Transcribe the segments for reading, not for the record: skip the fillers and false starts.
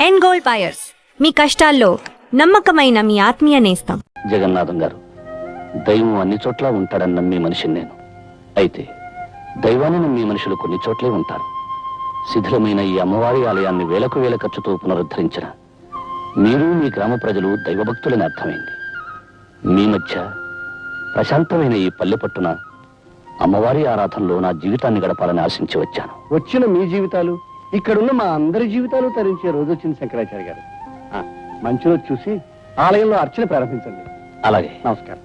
End gold buyers, మీ కష్టాల్లో నమ్మకమైన మీ ఆత్మీయ నేస్తం. జగన్నాథం గారు, దైవం అన్ని చోట్ల ఉంటాడని నమ్మే మనిషిని నేను. అయితే దైవాన్ని నమ్మే మనుషులు కొన్ని చోట్లే ఉంటారు. శిథిలమైన ఈ అమ్మవారి ఆలయాన్ని వేలకు వేల ఖర్చుతో పునరుద్ధరించిన మీరు, మీ గ్రామ ప్రజలు దైవభక్తులని అర్థమైంది. మీ మధ్య ప్రశాంతమైన ఈ పల్లె పట్టున అమ్మవారి ఆరాధనలో నా జీవితాన్ని గడపాలని ఆశించి వచ్చాను. వచ్చిన మీ జీవితాలు, ఇక్కడున్న మా అందరి జీవితాలు తరించే రోజు వచ్చింది శంకరాచార్య గారు. మంచి రోజు చూసి ఆలయంలో అర్చన ప్రారంభించండి. అలాగే. నమస్కారం.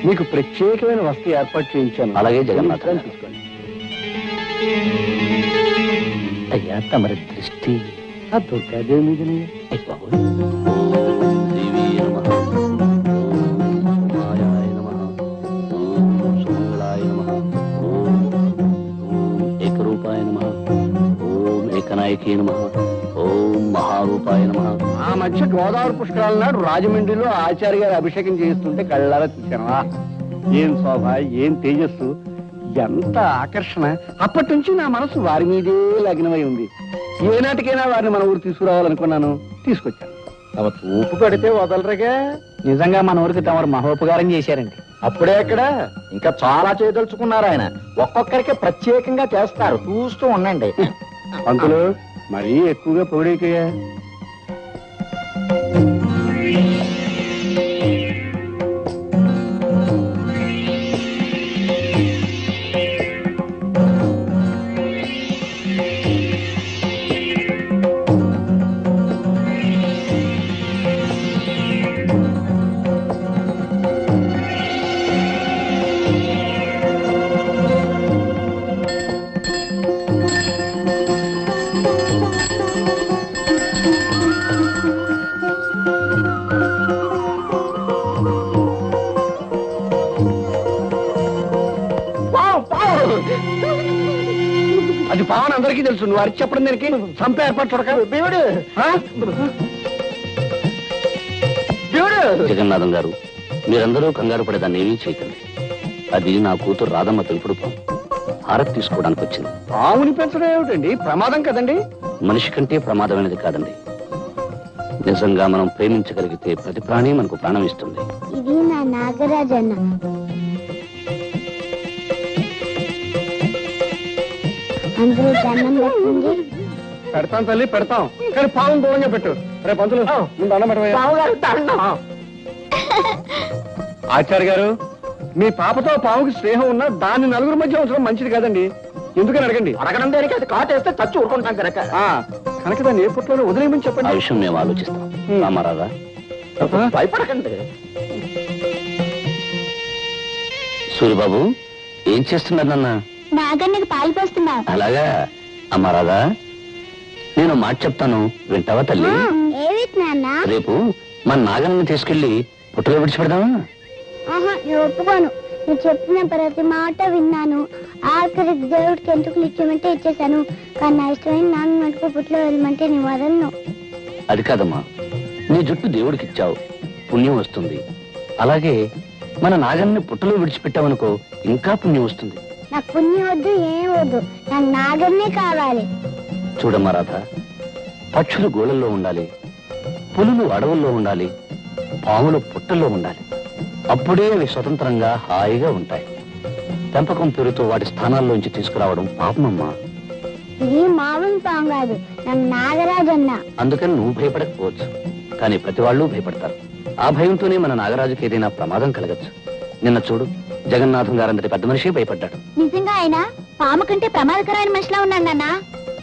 మీకు ప్రత్యేకమైన వస్తు ఏర్పాటు చేయించాను. అలాగే జగన్నాథ్ తీసుకోండి. అయ్యా, తమరి దృష్టి ఆ దుర్గాదేవి మీదనే. ఆ మధ్య గోదావరి పుష్కరాల నాడు రాజమండ్రిలో ఆచార్య గారు అభిషేకం చేయిస్తుంటే కళ్ళారా చూశాను. ఏం శోభ, ఏం తేజస్సు, ఎంత ఆకర్షణ. అప్పటి నుంచి నా మనసు వారి మీదే లగ్నమై ఉంది. ఏనాటికైనా వారిని మన ఊరు తీసుకురావాలనుకున్నాను, తీసుకొచ్చాను. తమ చూపు పడితే వదలరుగా. నిజంగా మన ఊరికి తమరు మహోపకారం చేశారండి. అప్పుడే అక్కడ ఇంకా చాలా చేయదలుచుకున్నారు ఆయన. ఒక్కొక్కరికి ప్రత్యేకంగా చేస్తారు, చూస్తూ ఉండండి. పంతులు మరీ ఎక్కువగా పొగిడేకయ్యా. అది పావన్ అందరికీ తెలుసు. నువ్వు అరిచి చెప్పడం దానికి సంప ఏర్పాటు చూడక. దేవుడు జగన్నాథం గారు, మీరందరూ కంగారు పడేదాన్ని ఏమీ చేయకండి. అది నా కూతురు రాధమ్మ తెలుపుడు పాము. హారతి తీసుకోవడానికి వచ్చింది. పాముని పెంచడం ఏమిటండి? ప్రమాదం కదండి. మనిషి కంటే ప్రమాదమైనది కాదండి. నిజంగా మనం ప్రేమించగలిగితే ప్రతి ప్రాణి మనకు ప్రాణం ఇస్తుంది. ఇది నా నాగరాజన్న. అందరూ దండం పెట్టండి. పెడతాం తల్లి, పెడతాం. కానీ పాము దూరంగా పెట్టు. రేపు పంతులు ముందు అన్నం పెట్టవయ్యా. ఆచార్య గారు, మీ పాపతో పాముకి స్నేహం ఉన్నా దాన్ని నలుగురు మధ్య ఉంచడం మంచిది కాదండి. ఎందుకని అడగండి. అడగడం దేనికి? అది కాటేస్తే చచ్చి ఊరుకుంటాం కనుక. కనుక దాన్ని ఏ పుట్లోనే వదిలేయమని చెప్పండి. ఆ విషయం మేము ఆలోచిస్తాం. రామారాధా, భయపడకండి. సూరిబాబు, ఏం చేస్తున్నారు నాన్న? నాగన్నకి పాలు పోస్తున్నా. అలాగా. అమ్మా రాధా, నేను మాట చెప్తాను, వింటావా తల్లి? ఏమిటి నాన్న? రేపు మన నాగన్నని తీసుకెళ్లి పుట్టలో విడిచిపెడదామా? నేను ఒప్పుకోను. నువ్వు చెప్పిన ప్రతి మాట విన్నాను. ఆఖరికి దేవుడికి ఎంటుకలు ఇచ్చేమంటే ఇచ్చేసాను. కానీ నా ఇష్టమైన నాన్న మటుకు పుట్లో వెళ్ళమంటే నీ వదలను. అది కాదమ్మా, నీ జుట్టు దేవుడికి ఇచ్చావు, పుణ్యం వస్తుంది. అలాగే మన నాగన్ని పుట్టలో విడిచిపెట్టావనుకో, ఇంకా పుణ్యం వస్తుంది. నాకు పుణ్యం వద్దు, ఏం వద్దు, నాకు నాగన్నే కావాలి. చూడమ్మా రాధ, పక్షులు గోళల్లో ఉండాలి, పులులు అడవుల్లో ఉండాలి, పాములు పుట్టల్లో ఉండాలి. అప్పుడే అవి స్వతంత్రంగా హాయిగా ఉంటాయి. పెంపకం పేరుతో వాటి స్థానాల్లోంచి తీసుకురావడం పాపమమ్మా. ఇది మామూలు పాము కాదు, నాకు నాగరాజన్న. అందుకని నువ్వు భయపడకపోవచ్చు, కానీ ప్రతి వాళ్ళు భయపడతారు. ఆ భయంతోనే మన నాగరాజుకి ఏదైనా ప్రమాదం కలగచ్చు. నిన్న చూడు, జగన్నాథం గారంతటి పెద్ద మనిషి భయపడ్డాడు. నిజంగా ఆయన పాము కంటే ప్రమాదకరమైన మనిషిలా ఉన్నాడు నాన్న.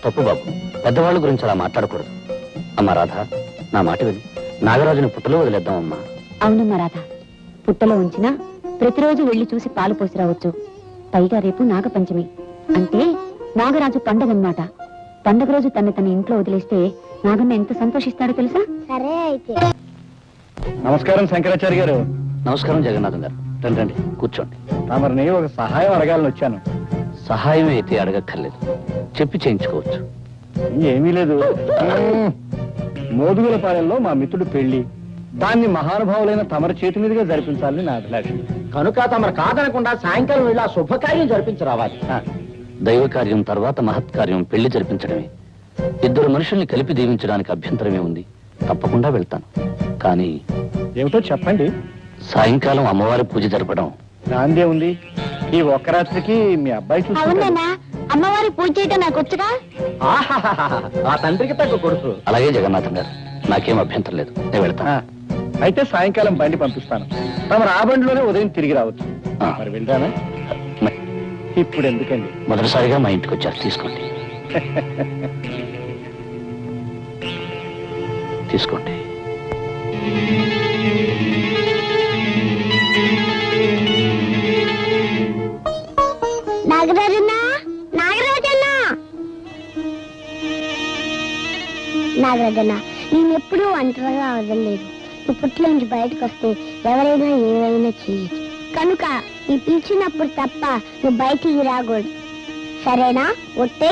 తప్పు బాబు, పెద్దవాళ్ళ గురించి అలా మాట్లాడకూడదు. అమ్మా రాధ, నా మాట విని నాగరాజుని పుట్టలో వదిలేద్దామమ్మా. అవునమ్మా రాధ, పుట్టలో ఉంచినా ప్రతిరోజు వెళ్లి చూసి పాలు పోసి రావచ్చు. పైగా రేపు నాగపంచమి అంటే నాగరాజు పండగన్నమాట. పండగ రోజు తన ఇంట్లో వదిలేస్తే నాగన్న ఎంత సంతోషిస్తాడో తెలుసా? సరే అయితే. నమస్కారం శంకరాచార్య గారు. నమస్కారం జగన్నాథం గారు. రండి రండి, కూర్చోండి. తమరిని ఒక సహాయం అడగాలని వచ్చాను. సహాయం అయితే అడగక్కర్లేదు, చెప్పి చేయించుకోవచ్చు. ఏమీ లేదు. మోదుగులపాలెంలో మా మిత్రుడు పెళ్లి. దాన్ని మహానుభావులైన తమరి చేతి మీదుగా జరిపించాలని నా అభిలాష. కనుక తమరు కాదనకుండా సాయంకాలం వెళ్ళి ఆ శుభకార్యం జరిపించి రావాలి. దైవ కార్యం తర్వాత మహత్కార్యం పెళ్లి జరిపించడమే. ఇద్దరు మనుషుల్ని కలిపి దీవించడానికి అభ్యంతరమే ఉంది. తప్పకుండా వెళ్తాను. కానీ ఏమిటో చెప్పండి. సాయంకాలం అమ్మవారి పూజ జరపడం నాందే ఉంది. ఈ ఒక్క రాత్రికి మీ అబ్బాయి చూసుకుంటాడు. అవునా అమ్మవారి పూజ చేయటం నాకు వచ్చుగా. ఆహాహాహా, ఆ తండ్రికి తగ్గ కొడుకు. అలాగే జగన్నాథం గారు, నాకేం అభ్యంతరం లేదు. నేను వెళ్తాను. అయితే సాయంకాలం బండి పంపిస్తాను. తమరు ఆ బండిలోనే ఉదయం తిరిగి రావచ్చు. మరి వెళ్తానా? ఇప్పుడు ఎందుకండి? మొదటిసారిగా మా ఇంటికి వచ్చారు, తీసుకోండి. తీసుకోండి. నాగరాజన్న, నాగరాజన్న, నాగరాజన్న, నేనెప్పుడూ ఒంటరిగా వదలలేదు. నువ్వు పుట్టిలోంచి బయటకు వస్తే ఎవరైనా ఏమైనా చేయొచ్చు. కనుక నీ పిలిచినప్పుడు తప్ప నువ్వు బయటికి రాకూడదు. సరేనా? ఒట్టే.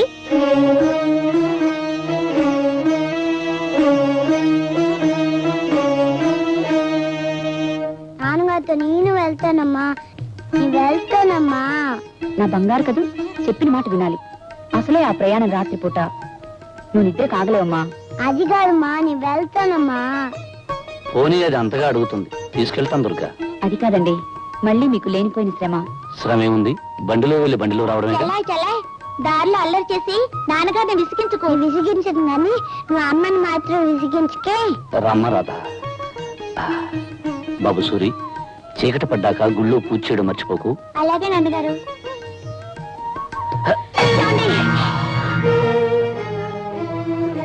నాన్నగారితో నేను వెళ్తానమ్మా. నేను వెళ్తానమ్మా. నా బంగారు కదూ, చెప్పిన మాట వినాలి. అసలే ఆ ప్రయాణం రాత్రిపూట. నువ్వు నిద్ర కాగలేవమ్మా. అది కాదమ్మా, నేను వెళ్తానమ్మా. పోనీ అది అంతగా అడుగుతుంది, తీసుకెళ్తాను దుర్గా. అది కాదండి, మళ్ళీ మీకు లేనిపోయిన శ్రమ. శ్రమ ఏముంది? బండిలో వెళ్ళి బండిలో రావడమే. చలా చలా, దారిలో అల్లరి చేసి నాన్నగారిని విసిగించుకో. విసిగించదు కానీ నువ్వు అమ్మని మాత్రం విసిగించుకే. రామ్మ రాధా. బాబు సూరి, చీకటి పడ్డాక గుళ్ళో పూజ చేయడం మర్చిపోకు. అలాగే నాన్నగారు.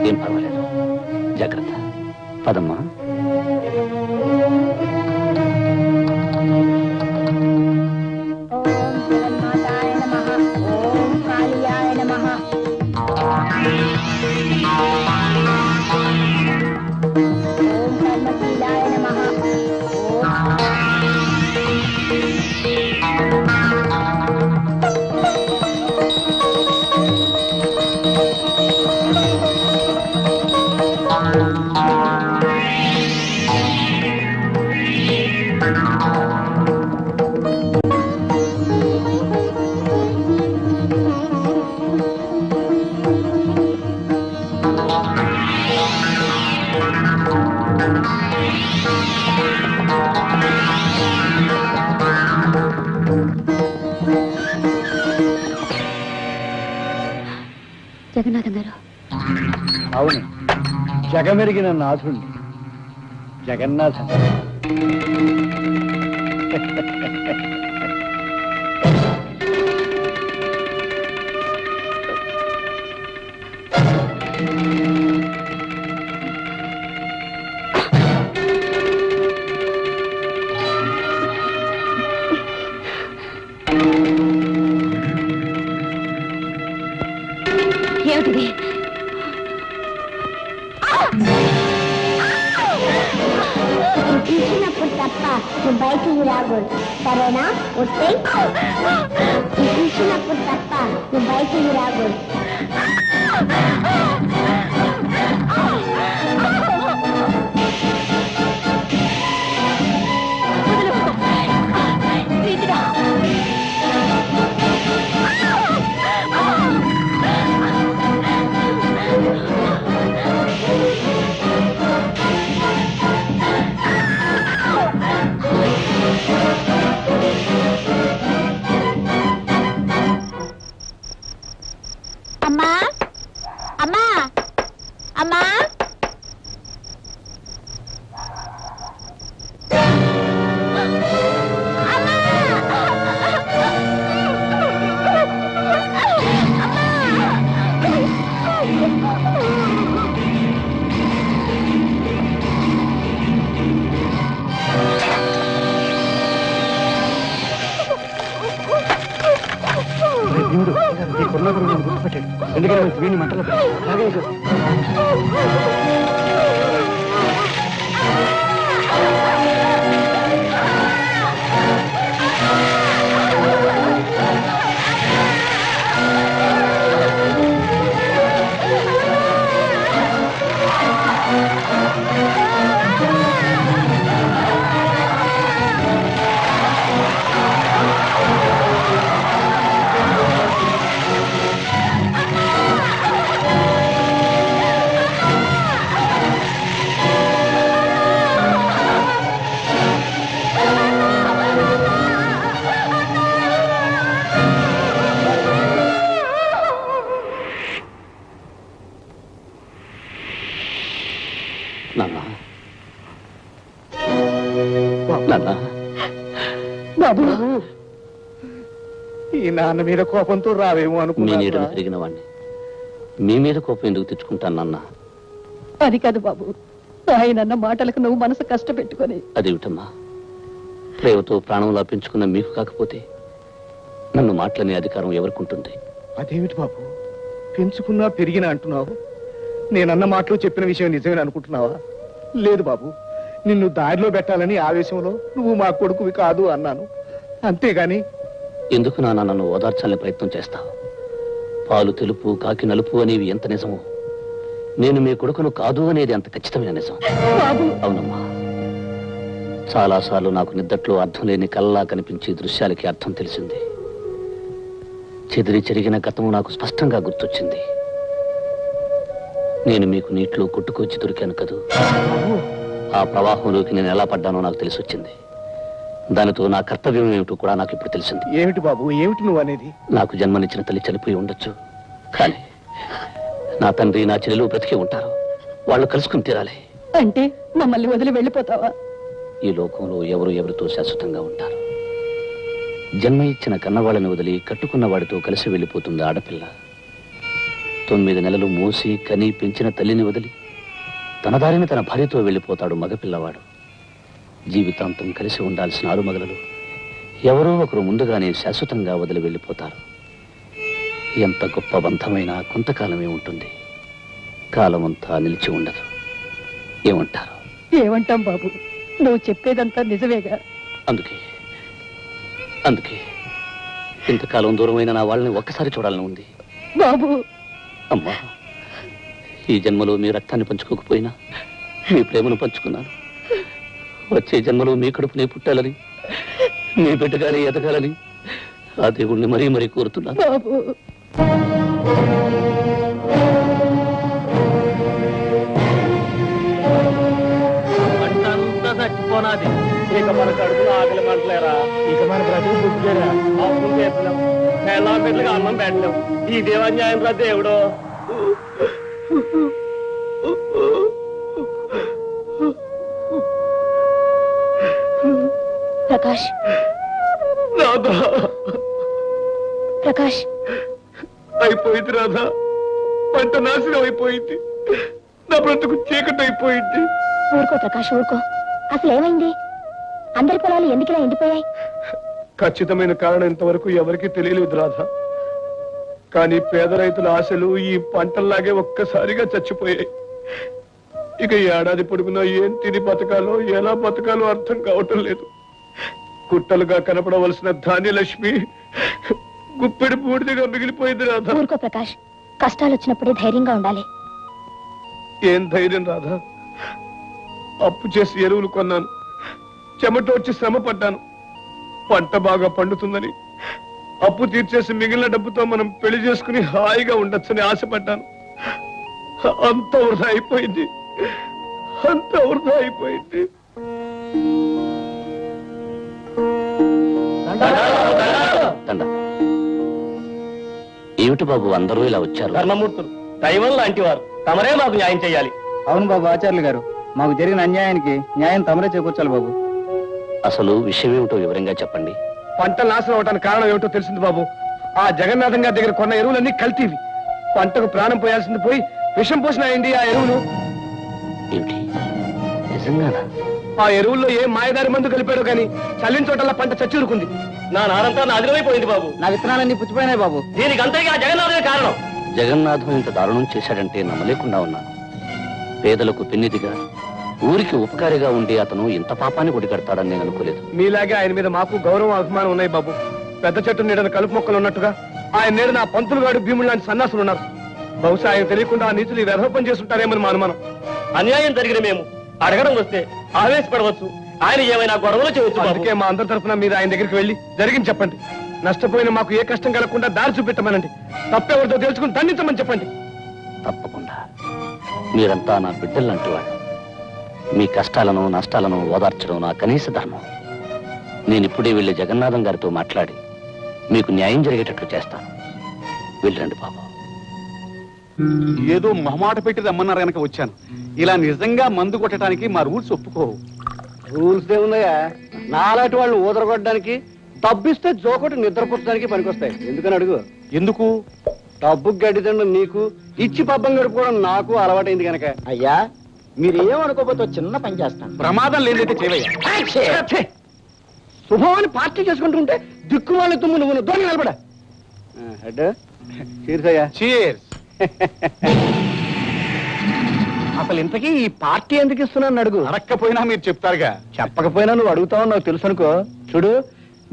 ఏం పర్వాలేదు, జాగ్రత్త. పదమ్మా. ఓం జగన్మాతాయ నమః. ఓం కాళియాయ నమః. ఓం కర్మశీలాయ నమః. జగన్నాథం గారు. అవును, జగమెరిగిన నాథుణ్ణి, జగన్నాథం. ఏమిటిది? పిలిచినప్పుడు తప్ప నువ్వు బయటికి రాకూడదు. సరేనా? ఒట్టే. పిలిచినప్పుడు తప్ప నువ్వు బయటికి రాకూడదు. అమ్మా, అమ్మా, అమ్మా. గుర్తుపెట్టాడు. ఎందుకంటే వీడిని మంటలో ఈ నాన్న మీద కోపంతో రావేమో మీ నీడను అనుకున్నా పెరిగిన వాడిని మీ మీద కోపం ఎందుకు తెచ్చుకుంటాను నాన్న? అది కాదు బాబు, ఆయనన్న మాటలకు నువ్వు మనసు కష్టపెట్టుకొని అదేమిటమ్మా, ప్రేమతో ప్రాణంలా పెంచుకున్న మీకు కాకపోతే నన్ను మాటలనే అధికారం ఎవరికుంటుంది? అదేమిటి బాబు, పెంచుకున్నా పెరిగినా అంటున్నావు? నేనన్న మాటలు చెప్పిన విషయం నిజమే అనుకుంటున్నావా? లేదు బాబు, నిన్ను దారిలో పెట్టాలని ఆవేశంలో నువ్వు మా కొడుకువి కాదు అన్నాను, అంతేగాని ఎందుకు నాన్న నన్ను ఓదార్చాలని ప్రయత్నం చేస్తావు? పాలు తెలుపు కాకి నలుపు అనేవి ఎంత నిజమో, నేను మీ కొడుకును కాదు అనేది అంత ఖచ్చితమైన నిజం. అవునమ్మా, చాలాసార్లు నాకు నిద్దట్లో అర్థం లేని కళ్ళలా కనిపించే దృశ్యాలకి అర్థం తెలిసింది. చెదిరి చెరిగిన గతము నాకు స్పష్టంగా గుర్తొచ్చింది. నేను మీకు నీటిలో కొట్టుకొచ్చి దొరికాను కదూ, ఆ ప్రవాహంలోకి నేను ఎలా పడ్డానో నాకు తెలిసొచ్చింది. దానితో నా కర్తవ్యం ఏమిటో కూడా నాకు ఇప్పుడు తెలిసింది. ఏమిటి బాబు, ఏమిటి నువ్వు అనేది? నాకు జన్మనిచ్చిన తల్లి చనిపోయి ఉండొచ్చు, కానీ నా తండ్రి నా చెల్లెలు బ్రతికి ఉంటారు. వాళ్ళు కలుసుకుని తీరాలి. అంటే మమ్మల్ని వదిలి వెళ్ళిపోతావా? ఈ లోకంలో ఎవరు ఎవరితో శాశ్వతంగా ఉంటారు. జన్మ ఇచ్చిన కన్నవాళ్ళని వదిలి కట్టుకున్న వాడితో కలిసి వెళ్ళిపోతుంది ఆడపిల్ల. 9 నెలలు మోసి కని పెంచిన తల్లిని వదిలి తన దారిని తన భార్యతో వెళ్ళిపోతాడు మగపిల్లవాడు. జీవితాంతం కలిసి ఉండాల్సిన ఆరుమగలలు ఎవరో ఒకరు ముందుగానే శాశ్వతంగా వదిలి వెళ్ళిపోతారు. ఎంత గొప్ప బంధమైనా కొంతకాలమే ఉంటుంది, కాలమంతా నిలిచి ఉండదు. ఏమంటారు? ఏమంటాం బాబు, నువ్వు చెప్పేదంతా నిజమేగా. అందుకే ఇంతకాలం దూరమైన నా వాళ్ళని ఒక్కసారి చూడాలని ఉంది. బాబు, అమ్మా, ఈ జన్మలో మీ రక్తాన్ని పంచుకోకపోయినా మీ ప్రేమను పంచుకున్నాను. వచ్చే జన్మలో మీ కడుపునే పుట్టాలని, మీ బిడ్డగానే ఎదగాలని ఆ దేవుణ్ణి మరీ మరీ కోరుతున్నాను. బాబు, చచ్చిపోనాది. ఇక మన కడుపులో ఆకలి మంటలేరా, ఇక మన బ్రతుకు బుద్ధిరా. అప్పులు చేసినాం, ఎలా బిడ్డలుగా అన్నం పెట్టలేం. ఈ దేవాన్యాయం రా దేవుడు. ప్రకాష్, రాధా ప్రకాష్, అయిపోయింది రాధా, పంట నాశనం అయిపోయింది, నా బ్రతుకు చీకటి అయిపోయింది. ఊరుకో ప్రకాష్, ఊరుకో. అసలు ఏమైంది? అందరి పొలాలు ఎందుకులా ఎండిపోయాయి? ఖచ్చితమైన కారణం ఇంతవరకు ఎవరికి తెలియలేదు రాధా. కానీ పేద రైతుల ఆశలు ఈ పంటల్లాగే ఒక్కసారిగా చచ్చిపోయాయి. ఇక ఈ ఏడాది పొడుగునా ఏం తిని బతకాలో, ఎలా బతకాలో అర్థం కావటం లేదు. కుట్టలుగా కనపడవలసిన ధాన్యలక్ష్మి గుప్పెడి బూడిదగా మిగిలిపోయింది రాధా. ఊరుకో ప్రకాష్, కష్టాలు వచ్చినప్పుడే ధైర్యంగా ఉండాలి. ఏం ధైర్యం రాధా, అప్పు చేసి ఎరువులు కొన్నాను, చెమటోడ్చి శ్రమ పడ్డాను. పంట బాగా పండుతుందని అప్పు తీర్చేసి మిగిలిన డబ్బుతో మనం పెళ్లి చేసుకుని హాయిగా ఉండొచ్చని ఆశపడ్డాను. అంత వృధా అయిపోయింది, అంత వృధా అయిపోయింది. దండ. ఏమిటి బాబు అందరూ ఇలా వచ్చారు? ధర్మమూర్తులు, దైవం లాంటి వారు, తమరే మాకు న్యాయం చేయాలి. అవును బాబు, ఆచార్యులు గారు, మాకు జరిగిన అన్యాయానికి న్యాయం తమరే చేకూర్చాలి బాబు. అసలు విషయం ఏమిటో వివరంగా చెప్పండి. పంట నాశనం అవడానికి కారణం ఏమిటో తెలిసింది బాబు. ఆ జగన్నాథం గారి దగ్గర కొన్న ఎరువులన్నీ కల్తీవి. పంటకు ప్రాణం పోయాల్సింది పోయి విషం పోసినాయండి ఆ ఎరువులు. ఏమిటి, నిజంగానా? ఆ ఎరువుల్లో ఏ మాయదారి మందు కలిపాడో కానీ చల్లిన చోటల్లా పంట చచ్చూరుకుంది. నా నారంతా నాదిరైపోయింది బాబు. నా విత్తనాలన్నీ పుచ్చిపోయినాయి బాబు. దీనికి అంతగా జగన్నాథే కారణం. జగన్నాథం ఇంత దారుణం చేశాడంటే నమ్మలేకుండా ఉన్నాను. పేదలకు పెన్నిదిగా, ఊరికి ఉపకారిగా ఉండి అతను ఇంత పాపాన్ని ఒడిగడతాడని నేను అనుకోలేదు. మీలాగే ఆయన మీద మాకు గౌరవం అభిమానం ఉన్నాయి బాబు. పెద్ద చెట్టు నీడన కలుపు మొక్కలు ఉన్నట్టుగా ఆయన నీడన ఆ పంతులుగాడు భీముడు లాంటి సన్నాసులు ఉన్నారు. బహుశా ఆయన తెలియకుండా ఆ నీతులు వెధోపం చేస్తుంటారేమని మా అనుమానం. అన్యాయం జరిగిన మేము అడగడం వస్తే ఆవేశపడవచ్చు, ఆయన ఏమైనా గొడవలు చేయొచ్చు. అందుకే మా అందరి తరఫున మీరు ఆయన దగ్గరికి వెళ్ళి జరిగింది చెప్పండి. నష్టపోయిన మాకు ఏ కష్టం కలగకుండా దారి చూపెట్టమనండి. తప్పెవరితో తెలుసుకుని దండించమని చెప్పండి. తప్పకుండా. మీరంతా నా బిడ్డలంటూ వాళ్ళు. మీ కష్టాలను నష్టాలను ఓదార్చడం నా కనీస ధర్మం. నేను ఇప్పుడే వెళ్ళి జగన్నాథం గారితో మాట్లాడి మీకు న్యాయం జరిగేటట్లు చేస్తాను. వెళ్ళండి బాబు. ఏదో మొహమాట పెట్టి రమ్మన్నారు కనుక వచ్చాను. ఇలా నిజంగా మందు కొట్టడానికి మా రూల్స్ ఒప్పుకోవు. రూల్స్ ఏమున్నాయా? నాలాంటి వాళ్ళు ఊదరగొట్టడానికి డబ్బు ఇస్తే జోకొట్టి నిద్రపుచ్చడానికి పనికొస్తాయి. ఎందుకని అడుగు. ఎందుకు? డబ్బు గడ్డిదండం నీకు, ఇచ్చి పబ్బం గడుపుకోవడం నాకు అలవాటైంది కనుక. అయ్యా మీరు ఏమనుకోకపోతే చిన్న పని చేస్తాను. ప్రమాదం లేదైతే చేయవయ్యా. ఛే! శుభమని పార్టీ చేసుకుంటుంటే దిక్కు వాళ్ళ తుమ్ము నువ్వు దొరికి నిలబడా. హెడ్ చీర్సయ్యా. చీర్స్. అసలు ఇంతకీ ఈ పార్టీ ఎందుకు ఇస్తున్నాను అడుగు. అడక్కపోయినా మీరు చెప్తారుగా. చెప్పకపోయినా నువ్వు అడుగుతావు నాకు తెలుసు అనుకో. చూడు,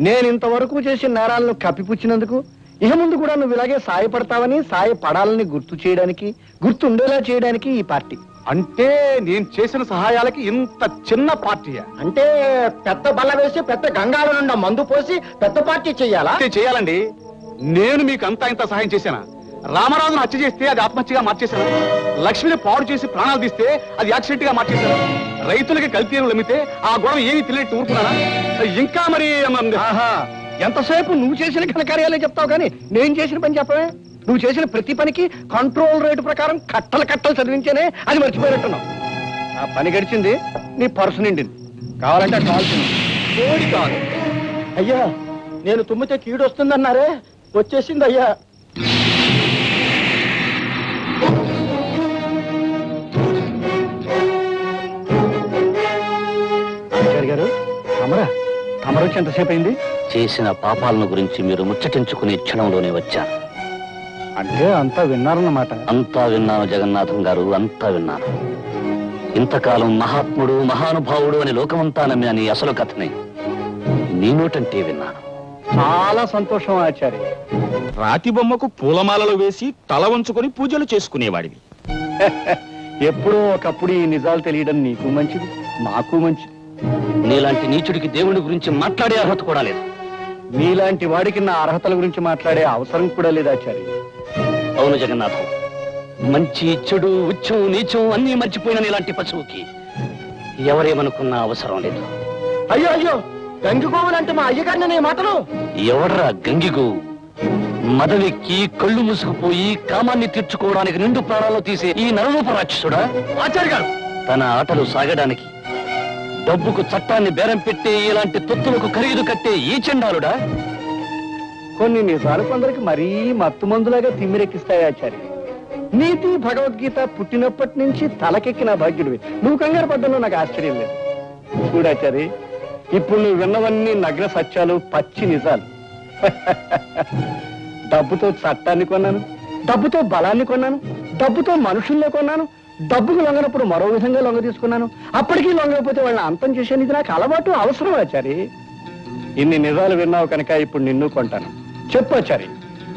నేను ఇంతవరకు చేసిన నేరాలను కప్పిపుచ్చినందుకు ఇక ముందు కూడా నువ్వు ఇలాగే సాయపడతావని, సాయపడాలని గుర్తు చేయడానికి, గుర్తుండేలా చేయడానికి ఈ పార్టీ. అంటే నేను చేసిన సహాయాలకి ఇంత చిన్న పార్టీయా? అంటే పెద్ద బల్ల వేసి పెద్ద గంగాల నుండి మందు పోసి పెద్ద పార్టీ చెయ్యాలా? అంతే చేయాలండి. నేను మీకు అంతా ఇంత సహాయం చేశానా? రామరాజును హత్య చేస్తే అది ఆత్మహత్యగా మార్చేశాను. లక్ష్మిని పాడు చేసి ప్రాణాలు తీస్తే అది యాక్సిడెంట్ గా మార్చేశాను. రైతులకి కల్తీ ఎరువులు అమ్మితే ఆ గొడవ ఏమీ తెలియట్టు ఊరుకున్నానా? ఇంకా మరి ఆహా, ఎంతసేపు నువ్వు చేసిన ఘనకార్యాలే చెప్తావు కానీ నేను చేసిన పని చెప్పవే. నువ్వు చేసిన ప్రతి పనికి కంట్రోల్ రేటు ప్రకారం కట్టలు కట్టలు చదివించేనే అది మర్చిపోయినట్టున్నావు. ఆ పని గడిచింది, నీ పర్సు నిండింది. కావాలంటే కావాల్సింది కోడి కాదు అయ్యా. నేను తుమ్మితే కీడు వస్తుందన్నారే, వచ్చేసింది అయ్యా. ఆచార్య గారు, అమరా అమర వచ్చి ఎంతసేపు అయింది? చేసిన పాపాలను గురించి మీరు ముచ్చటించుకునే క్షణంలోనే వచ్చాను. అంటే అంతా విన్నారన్నమాట. అంతా విన్నాను జగన్నాథం గారు, అంతా విన్నాను. ఇంతకాలం మహాత్ముడు, మహానుభావుడు అని లోకమంతా నమ్మిన నీ అసలు కథని నీ నోటంటే విన్నాను. చాలా సంతోషం ఆచార్య. రాతి బొమ్మకు పూలమాలలు వేసి తల వంచుకొని పూజలు చేసుకునేవాడివి. ఎప్పుడో ఒకప్పుడు ఈ నిజాలు తెలియడం నీకు మంచిది, మాకు మంచిది. నీలాంటి నీచుడికి దేవుడి గురించి మాట్లాడే అర్హత కూడా లేదు. నీలాంటి వాడికి నా అర్హతల గురించి మాట్లాడే అవసరం కూడా లేదు ఆచార్య. అవును జగన్నాథం, మంచి చెడు, ఉచ్చం నీచం అన్నీ మర్చిపోయిన నీలాంటి పశువుకి ఎవరేమనుకున్నా అవసరం లేదు. అయ్యో అయ్యో, గంగిగోవులంటే మా అయ్యగారిని నీ మాటలు. ఎవడ్రా గంగిగు? మదవెక్కి కళ్ళు మూసుకుపోయి కామాన్ని తీర్చుకోవడానికి నిండు ప్రాణాలు తీసే ఈ నరరూప రాక్షసుడా? ఆచార్య గారు, తన ఆటలు సాగడానికి డబ్బుకు చట్టాన్ని బేరం పెట్టే ఇలాంటి తొత్తులకు ఖరీదు కట్టే ఈ చండాలుడా? కొన్ని నిజాలు కొందరికి మరీ మత్తు మందులాగా తిమ్మిరెక్కిస్తాయి ఆచార్య. నీతి భగవద్గీత పుట్టినప్పటి నుంచి తలకెక్కిన భాగ్యుడివి. నువ్వు కంగారు పడ్డంలో నాకు ఆశ్చర్యం లేదు. చూడాచారి, ఇప్పుడు నువ్వు విన్నవన్నీ నగ్న సత్యాలు, పచ్చి నిజాలు. డబ్బుతో చట్టాన్ని కొన్నాను, డబ్బుతో బలాన్ని కొన్నాను, డబ్బుతో మనుషుల్లో కొన్నాను, డబ్బుకు లొంగనప్పుడు మరో విధంగా లొంగ తీసుకున్నాను. అప్పటికీ లొంగకపోతే వాళ్ళని అంతం చేసేది ఇది నాకు అలవాటు, అవసరం ఆచారి. ఇన్ని నిజాలు విన్నావు కనుక ఇప్పుడు నిన్ను కొంటాను. చెప్పు ఆచారి,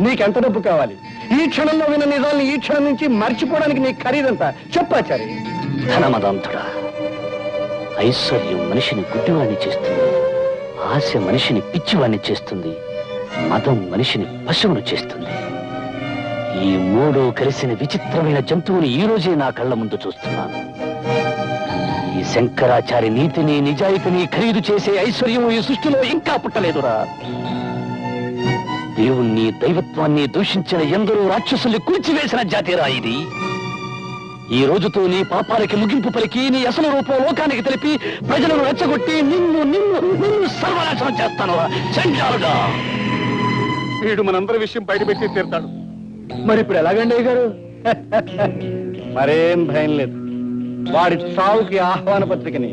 నీకెంత డబ్బు కావాలి? ఈ క్షణంలో విన్న నిజాలను ఈ క్షణం నుంచి మర్చిపోవడానికి నీకు ఖరీదంతా చెప్పు ఆచారి. ధనమదంతుడా, ఐశ్వర్యం మనిషిని గుడ్డివాణ్ణి చేస్తుంది, ఆశ మనిషిని పిచ్చివాణ్ణి చేస్తుంది, మదం మనిషిని పశువును చేస్తుంది. ఈ మూడు కలిసిన విచిత్రమైన జంతువుని ఈ రోజే నా కళ్ళ ముందు చూస్తున్నాను. ఈ శంకరాచారి నీతిని, నిజాయితీని ఖరీదు చేసే ఐశ్వర్యం ఈ సృష్టిలో ఇంకా పుట్టలేదురా. దేవుణ్ణి, దైవత్వాన్ని దూషించిన ఎందరో రాక్షసుల్ని కూల్చివేసిన జాతిరా ఇది. ఈ రోజుతో నీ పాపాలకి ముగింపు పలికి నీ అసలు రూపం లోకానికి తెలిపి ప్రజలను రెచ్చగొట్టి నిన్ను నిన్ను నిన్ను సర్వనాశనం చేస్తాను చండాలుడా. వీడు మనందరి విషయం బయట పెట్టి తీరుతాడు. మరి ఇప్పుడు ఎలాగండి అయ్య గారు? మరేం భయం లేదు. వాడి చావుకి ఆహ్వాన పత్రికని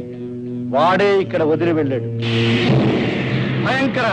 వాడే ఇక్కడ వదిలి వెళ్ళాడు. భయంకర